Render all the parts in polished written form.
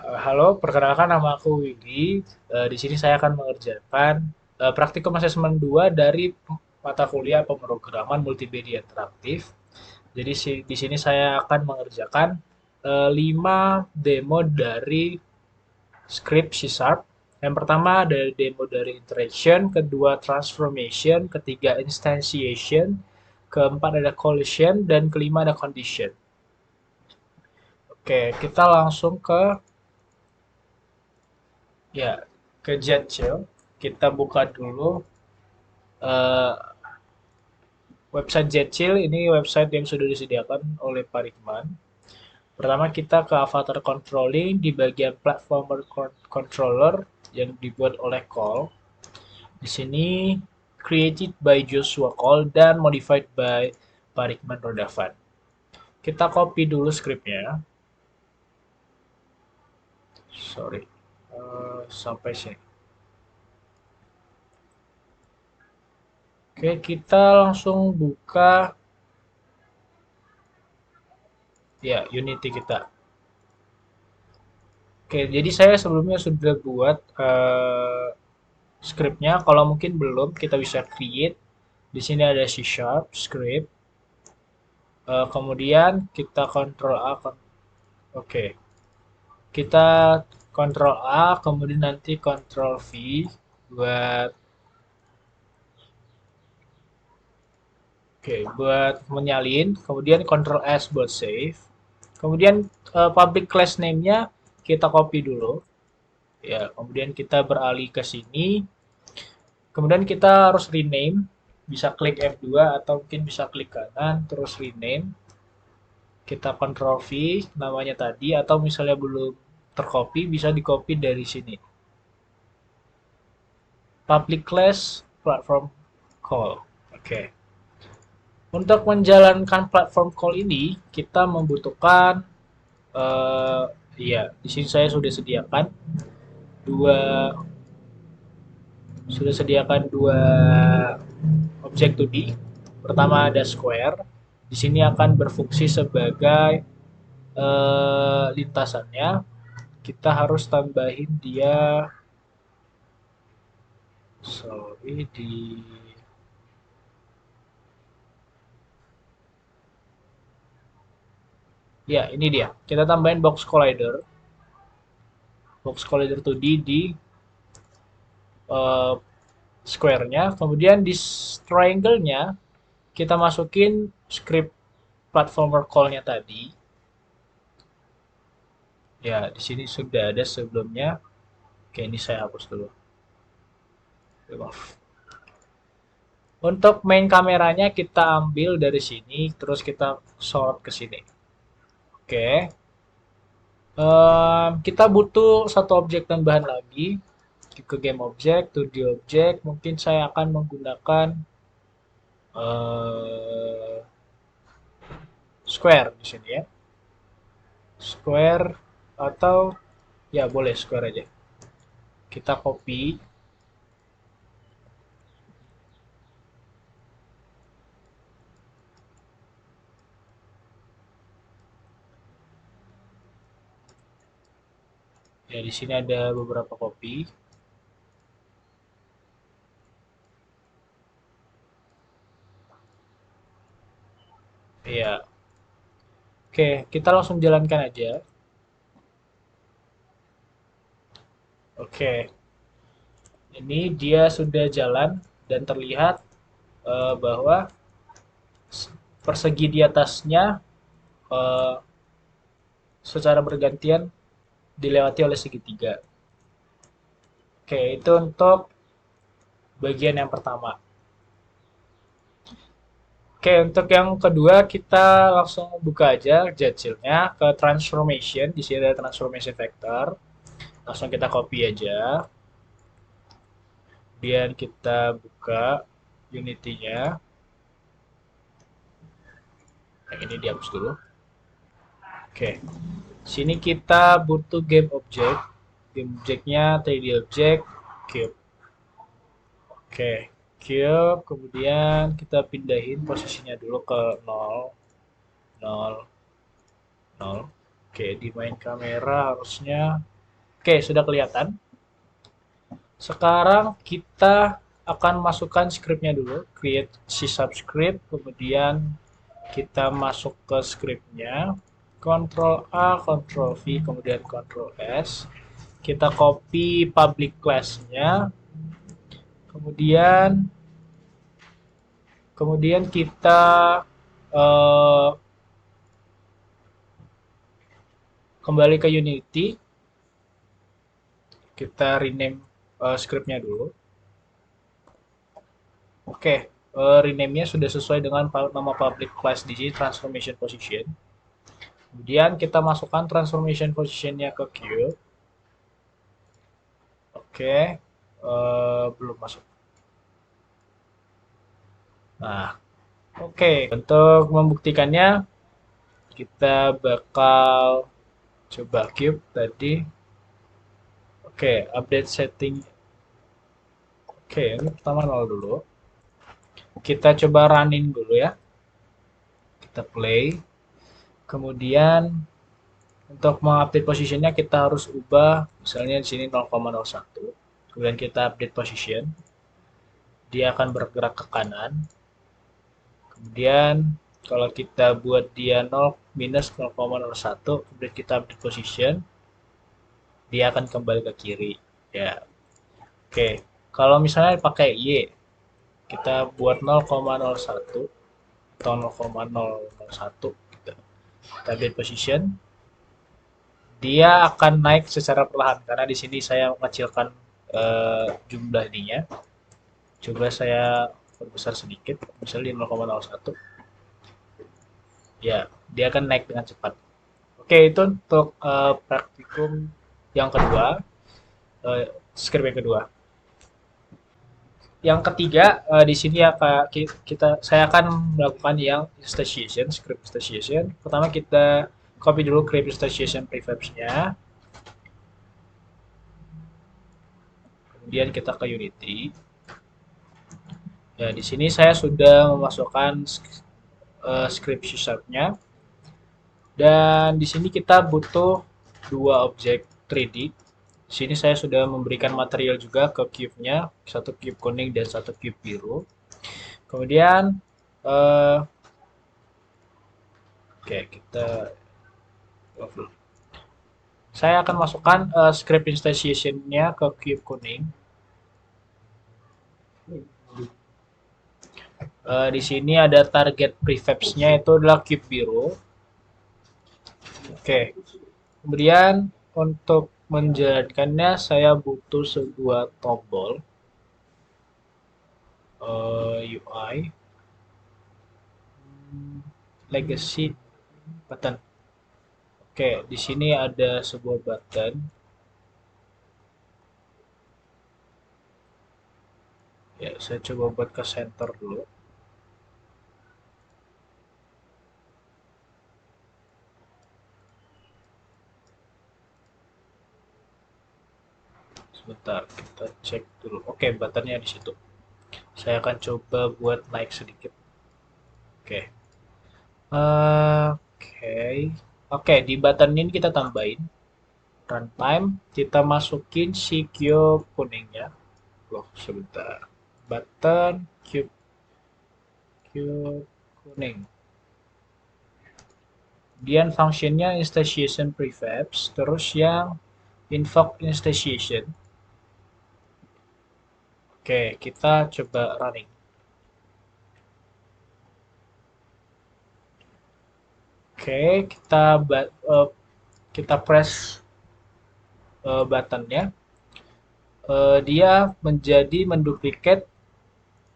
Halo, perkenalkan nama aku Willy. Di sini saya akan mengerjakan praktikum asesmen 2 dari mata kuliah pemrograman multimedia interaktif. Jadi di sini saya akan mengerjakan 5 demo dari script C Sharp. Yang pertama ada demo dari iteration, kedua transformation, ketiga instantiation, keempat ada collision, dan kelima ada condition. Oke, kita langsung ke Jetchill. Kita buka dulu eh, website Jetchill. Ini website yang sudah disediakan oleh Pak Rikman. Pertama kita ke avatar controlling di bagian platformer controller yang dibuat oleh Call. Di sini created by Joshua Call dan modified by Pak Rikman Rodavan. Kita copy dulu scriptnya. Sorry. Sampai sini. Oke, kita langsung buka ya Unity kita. Oke, jadi saya sebelumnya sudah buat scriptnya. Kalau mungkin belum, kita bisa create. Di sini ada C Sharp script. Kemudian kita Ctrl A. Oke, kita Ctrl A, kemudian nanti Ctrl V buat buat menyalin. Kemudian Ctrl S buat save. Kemudian public class name-nya kita copy dulu. Ya, kemudian kita beralih ke sini. Kemudian kita harus rename, bisa klik F2 atau mungkin bisa klik kanan, terus rename. Kita Ctrl V namanya tadi, atau misalnya belum tercopy, bisa di copy dari sini. Public class platform call. Oke. Untuk menjalankan platform call ini, kita membutuhkan, eh, ya, di sini saya dua, sudah sediakan dua objek 2D. Pertama ada square. Di sini akan berfungsi sebagai lintasannya. Kita harus tambahin dia, sorry, ya ini dia. Kita tambahin box collider 2D di uh, square-nya. Kemudian di triangle-nya kita masukin script platformer call-nya tadi. Ya, di sini sudah ada sebelumnya. Oke, ini saya hapus dulu. Maaf. Untuk main kameranya kita ambil dari sini, terus kita sort ke sini. Oke. Kita butuh satu objek tambahan lagi ke game object, to the object. Mungkin saya akan menggunakan eh, square di sini ya. Square atau ya boleh square aja. Kita copy. Ya di sini ada beberapa copy. Ya. Oke, kita langsung jalankan aja. Oke. Ini dia sudah jalan dan terlihat bahwa persegi di atasnya eh, secara bergantian dilewati oleh segitiga. Oke, itu untuk bagian yang pertama. Oke, untuk yang kedua kita langsung buka aja Jetchill-nya ke transformation. Di sini ada transformation vector. Langsung kita copy aja. Kemudian kita buka Unity-nya. Yang ini dihapus dulu. Oke. Sini kita butuh game object. Game objeknya 3D object cube. Oke. Cube, kemudian kita pindahin posisinya dulu ke 0, 0, 0. Oke, di main kamera harusnya Oke, sudah kelihatan. Sekarang kita akan masukkan scriptnya dulu, create C# script, kemudian kita masuk ke scriptnya, Ctrl A, Ctrl V, kemudian Ctrl S. Kita copy public class-nya, kemudian kita uh, kembali ke Unity, kita rename scriptnya dulu. Oke, rename-nya sudah sesuai dengan nama public class di sini, transformation position. Kemudian kita masukkan transformation position-nya ke cube. Oke, belum masuk. Nah, oke, untuk membuktikannya kita bakal coba cube tadi. Oke, update setting. Oke, ini pertama 0 dulu. Kita coba running dulu ya. Kita play. Kemudian untuk mengupdate posisinya kita harus ubah, misalnya di sini 0,01. Kemudian kita update position. Dia akan bergerak ke kanan. Kemudian kalau kita buat dia 0 minus 0,01, kemudian kita update position, dia akan kembali ke kiri. Ya, oke. Kalau misalnya pakai Y, kita buat 0,01 atau 0,001, kita update position, dia akan naik secara perlahan karena di sini saya mengecilkan jumlah ininya. Coba saya perbesar sedikit, misalnya di 0,01. Ya, dia akan naik dengan cepat. Oke, itu untuk praktikum yang kedua, script yang kedua. Yang ketiga, di sini ya saya akan melakukan yang instantiation, script instantiation. Pertama kita copy dulu create instantiation prefabs-nya. Kemudian kita ke Unity. Ya, di sini saya sudah memasukkan script C#-nya. Dan di sini kita butuh dua objek 3D. Di sini saya sudah memberikan material juga ke cube-nya, satu cube kuning dan satu cube biru. Kemudian oke, kita saya akan masukkan script instantiation-nya ke cube kuning. Di sini ada target prefabs-nya itu adalah cube biru. Oke. Kemudian untuk menjalankannya saya butuh sebuah tombol UI legacy button. Oke, di sini ada sebuah button. Ya, saya coba buat ke center dulu. Sebentar, kita cek dulu. Oke, buttonnya di situ. Saya akan coba buat naik sedikit. Oke. Oke, di button ini kita tambahin runtime. Kita masukin si cube kuningnya. Loh, sebentar. Button cube kuning. Kemudian functionnya instantiation prefabs, terus yang invoke instantiation. Oke, kita coba running. Oke, kita press buttonnya. Dia menjadi menduplikat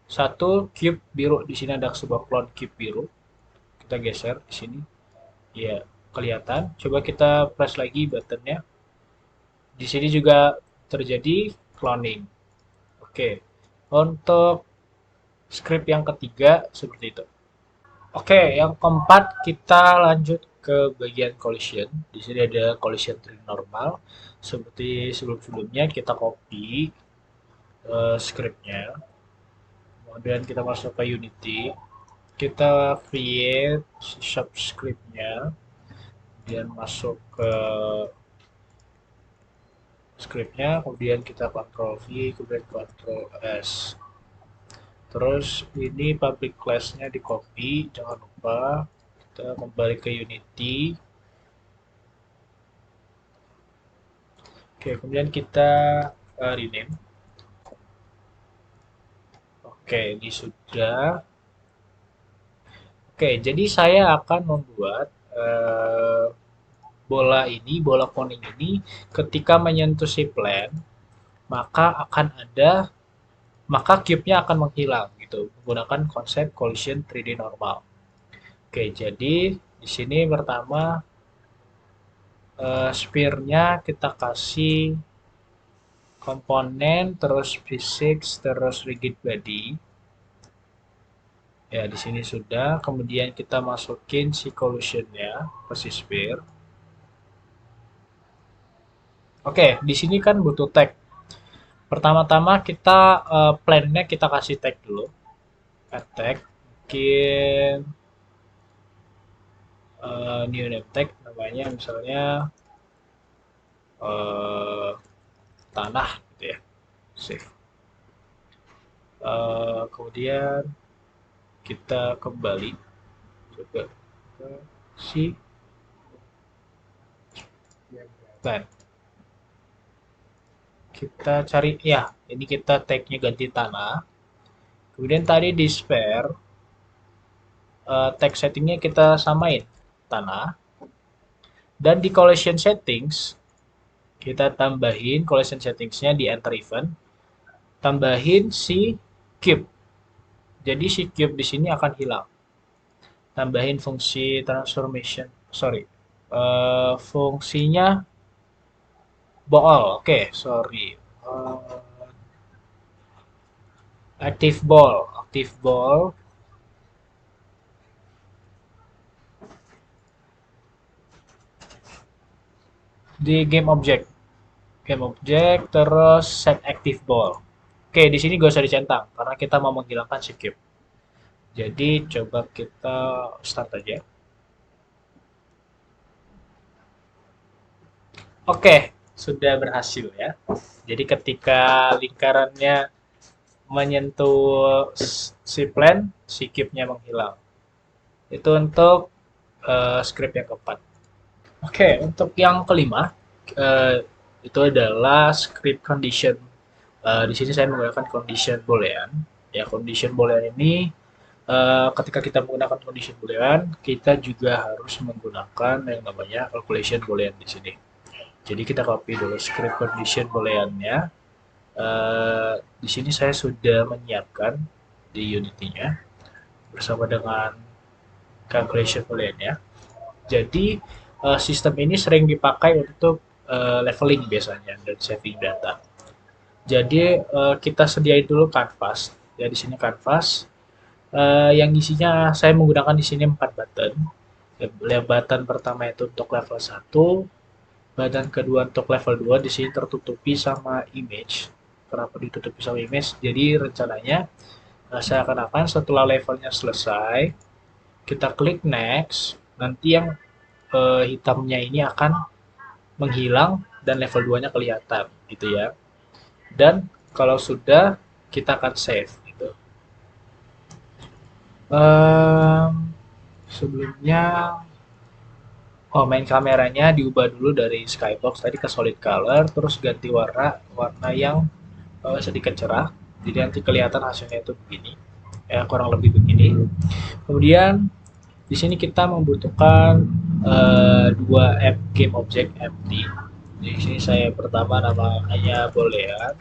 satu cube biru. Di sini ada sebuah clone cube biru. Kita geser di sini. Ya, kelihatan. Coba kita press lagi buttonnya. Di sini juga terjadi cloning. Oke, untuk script yang ketiga seperti itu. Oke, yang keempat kita lanjut ke bagian collision. Di sini ada collision tree normal. Seperti sebelum-sebelumnya kita copy scriptnya. Kemudian kita masuk ke Unity. Kita create subscriptnya. Kemudian masuk ke scriptnya, kemudian kita Ctrl V, kemudian Ctrl S. Terus ini public class-nya di copy, jangan lupa kita kembali ke Unity. Oke, kemudian kita rename. Oke, ini sudah. Oke, jadi saya akan membuat bola kuning ini ketika menyentuh si plan, maka akan ada, maka cube-nya akan menghilang gitu menggunakan konsep collision 3D normal. Oke, jadi di sini pertama sphere-nya kita kasih komponen, terus physics, terus rigid body. Ya, di sini sudah. Kemudian kita masukin si collision-nya ke si sphere. Oke, di sini kan butuh tag. Pertama-tama kita plan-nya kita kasih tag dulu. Add tag. Mungkin new name tag namanya misalnya tanah gitu ya. Save. Kemudian kita kembali coba ke si plan. Kita cari ya, ini kita tagnya ganti tanah. Kemudian tadi di sphere tag settingnya kita samain tanah. Dan di collision settings kita tambahin collision settingsnya di enter event, tambahin si cube. Jadi si cube di sini akan hilang. Tambahin fungsi transformation, sorry, fungsinya ball. Oke, sorry. Active ball di game object terus set active ball. Oke, di sini gak usah dicentang karena kita mau menghilangkan si cube. Jadi coba kita start aja. Oke, sudah berhasil ya. Jadi ketika lingkarannya menyentuh si plan, si cube-nya menghilang. Itu untuk script yang keempat. Oke, untuk yang kelima itu adalah script condition. Di sini saya menggunakan condition boolean. Ya, condition boolean ini ketika kita menggunakan condition boolean, kita juga harus menggunakan yang namanya calculation boolean di sini. Jadi kita copy dulu script condition booleannya. Di sini saya sudah menyiapkan di Unity-nya bersama dengan calculation booleannya. Jadi sistem ini sering dipakai untuk leveling biasanya dan saving data. Jadi kita sediain dulu canvas. Ya di sini canvas yang isinya saya menggunakan di sini 4 button. Button pertama itu untuk level 1, button kedua untuk level 2 di sini tertutupi sama image. Kenapa ditutupi sama image? Jadi rencananya saya akan setelah levelnya selesai, kita klik next, nanti yang hitamnya ini akan menghilang dan level 2-nya kelihatan gitu ya. Dan kalau sudah kita akan save gitu. Sebelumnya main kameranya diubah dulu dari skybox tadi ke solid color, terus ganti warna yang sedikit cerah. Jadi nanti kelihatan hasilnya itu begini. Ya, kurang lebih begini. Kemudian di sini kita membutuhkan dua game object empty. Di sini saya pertama namanya boolean.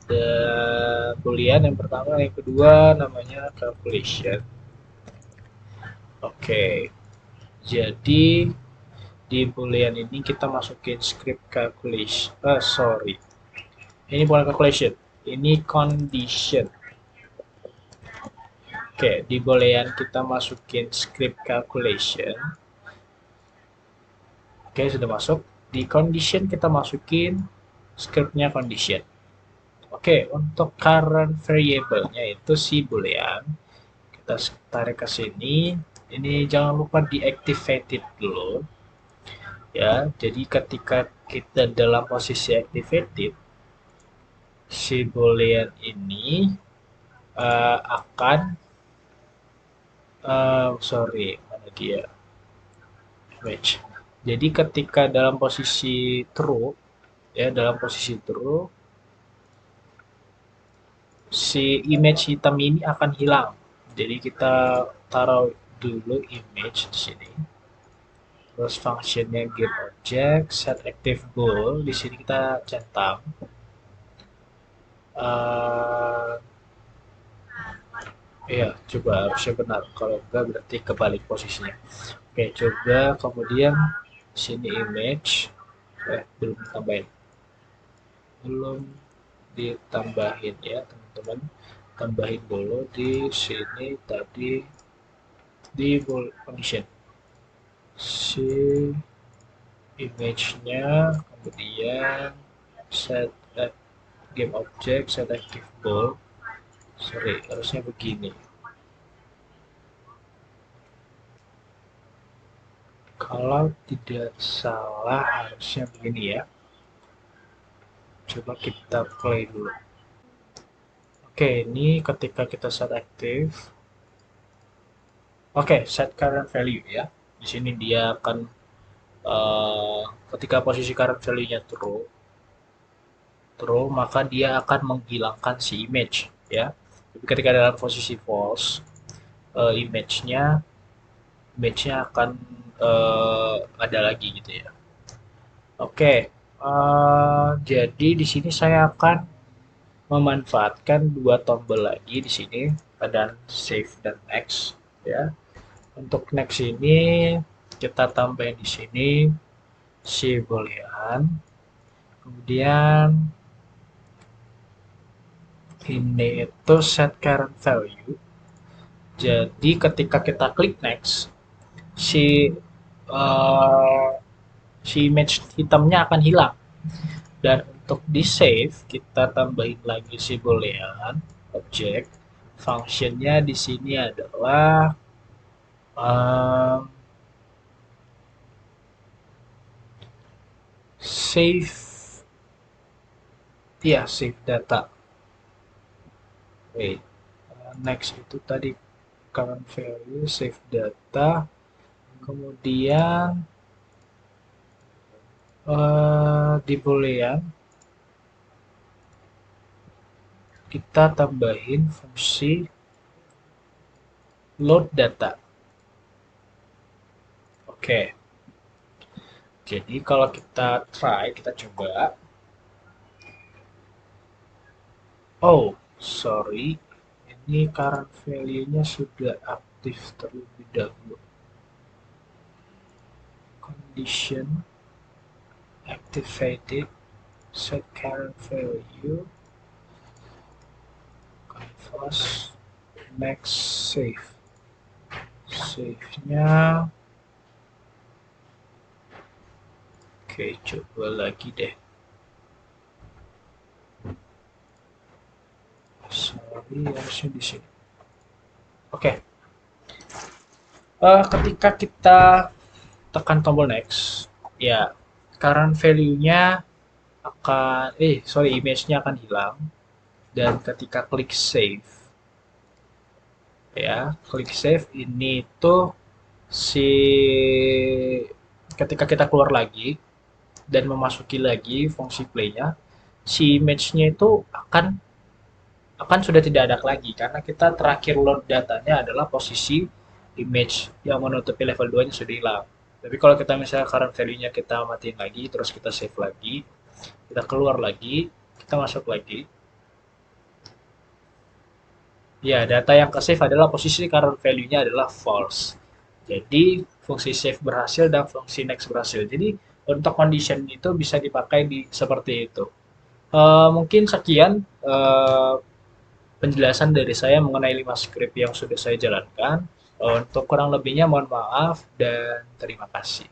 Dan boolean yang pertama, yang kedua namanya calculation. Oke. Jadi di boolean ini kita masukin script calculation. Sorry. Ini bukan calculation. Ini condition. Oke, di boolean kita masukin script calculation. Oke, sudah masuk. Di condition kita masukin scriptnya condition. Oke, untuk current variable-nya itu si boolean. Kita tarik ke sini. Ini jangan lupa deactivated dulu. ya. Jadi ketika kita dalam posisi activated, si boolean ini akan sorry, mana dia, match. Jadi ketika dalam posisi true, ya, dalam posisi true, si image hitam ini akan hilang. Jadi kita taruh dulu image di sini. Terus functionnya get object set active bool, di sini kita centang. Uh, Iya, coba harusnya benar. Kalau enggak berarti kebalik posisinya. Oke, coba kemudian sini image. Belum ditambahin. Belum ditambahin ya, teman-teman. Tambahin dulu di sini tadi di bool condition. Si image-nya kemudian set game object set active bool. Sorry, harusnya begini. Kalau tidak salah harusnya begini ya. Coba kita play dulu. Oke, ini ketika kita set active. Oke, set current value ya. Di sini dia akan ketika posisi current value-nya true, maka dia akan menghilangkan si image ya. Tapi ketika dalam posisi false, image-nya akan ada lagi gitu ya. Oke, jadi di sini saya akan memanfaatkan dua tombol lagi di sini, dan save dan next ya. Untuk next ini kita tambahin di sini si boolean, kemudian ini itu set current value. Jadi ketika kita klik next, si uh, si image hitamnya akan hilang. Dan untuk di save kita tambahin lagi si boolean object. Functionnya di sini adalah um, save, ya, save data. Wait, next itu tadi current value, save data, kemudian di boolean kita tambahin fungsi load data. Oke. Jadi kalau kita try, kita coba. Oh, sorry. Ini current value-nya sudah aktif terlebih dahulu. Condition activated set current value canvas next save. Save-nya oke, coba lagi deh. Sorry, harusnya di sini. Oke. Ketika kita tekan tombol next, ya, current value-nya akan image-nya akan hilang. Dan ketika klik save, ya, klik save ini tuh si ketika kita keluar lagi dan memasuki lagi fungsi play-nya, si image-nya itu akan sudah tidak ada lagi karena kita terakhir load datanya adalah posisi image yang menutupi level 2 nya sudah hilang. Tapi kalau kita misalnya current value-nya kita matiin lagi, terus kita save lagi, kita keluar lagi, kita masuk lagi. Ya, data yang ke save adalah posisi current value-nya adalah false. Jadi fungsi save berhasil dan fungsi next berhasil. Jadi untuk condition itu bisa dipakai di seperti itu. Mungkin sekian penjelasan dari saya mengenai 5 script yang sudah saya jalankan. Untuk kurang lebihnya mohon maaf dan terima kasih.